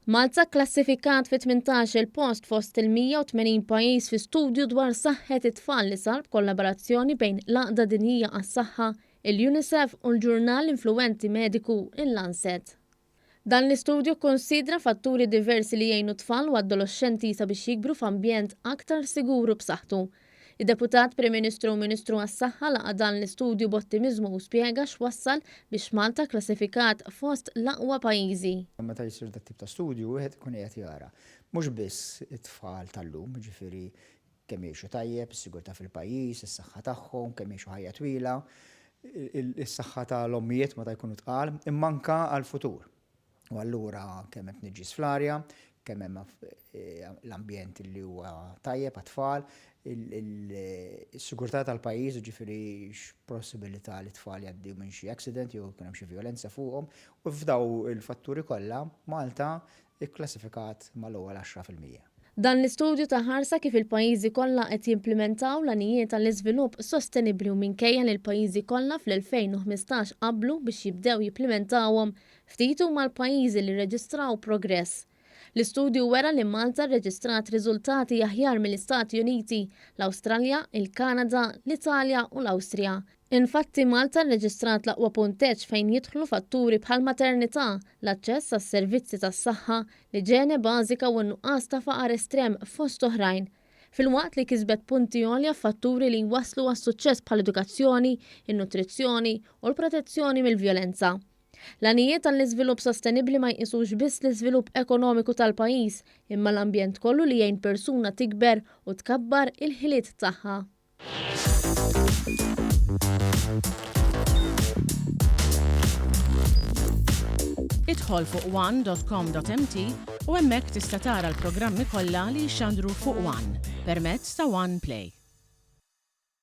Malta klassifikat fi 18 post fost il-180 pajjiż fi studju dwar Saħħet It-Tfal li sar b'kollaborazzjoni bejn l-Għaqda Dinjija għas-Saħħa, il-UNICEF u l-ġurnal influenti mediku il-Lancet. Dan l-istudju konsidra fatturi diversi li jgħinu tfal u adolescenti sabiex jikbru f'ambjent aktar siguru b'saħħtu. Id-Deputat Prim Ministru u Ministru għas-Saħħa laqa dan l-istudju b'ottimizmu u spjega x'wassal biex Malta klassifikat fost l-aqwa pajjiżi. Meta jsir dat tip ta' studju wieħed ikun qed jara mhux biss it-tfal tal-lum, ġifieri kemm jgħixu tajjeb, is-sigurtà fil-pajjiż, is-saħħa tagħhom, kemm jgħixu ħajja twila, is-saħħa tal-ommijiet meta jkunu tqal, imma anke għall-futur. U allura kemm qed niġġis fl-arja, kemm hemm l-ambjent li huwa tajjeb għat-tfal, is-sigurtà tal-pajjiż ġifieri x'possibilità li tfal jgħaddew minn xi accident jew kien hemm xi vjolenza fuqhom, u f'daw il-fatturi kollha Malta ikklassifikat mal-ewwel 10%. Dan l-istudju taħarsa kif il-pajjiżi kollha qed jimplementaw l-għanijiet tal-iżvilupp sostenibbli u minkejja li l-pajjiżi kollha fl-2015 qablu biex jibdew jimplementawhom ftit huma l-pajjiżi li rreġistraw progress. L-istudju wera li Malta rreġistrat riżultati aħjar mill-Istati Uniti, l-Awstralja, il-Kanada, l-Italja u l-Awstrija. Infatti Malta rreġistrat l-aqwa punteġġ fejn jidħlu fatturi bħal maternità, l-aċċess għas-servizzi tas-saħħa, l-iġene bażika u n-nuqqas ta' faqar estrem fost oħrajn. Filwaqt li kisbet punti għolja fatturi li jwasslu għas-suċċess bħal-edukazzjoni, in-nutrizzjoni u l-protezzjoni mill-vjolenza. L-għanijiet tal-iżvilupp sostenibbli ma jqisux biss l-iżvilupp ekonomiku tal-pajjiż, imma l-ambjent kollu li jgħin persuna tikber u tkabbar il-ħiliet tagħha. Idħol fuq one.com.mt u hemmhekk tista' tara l-programmi kollha li jxandru fuq One permezz ta' One Play.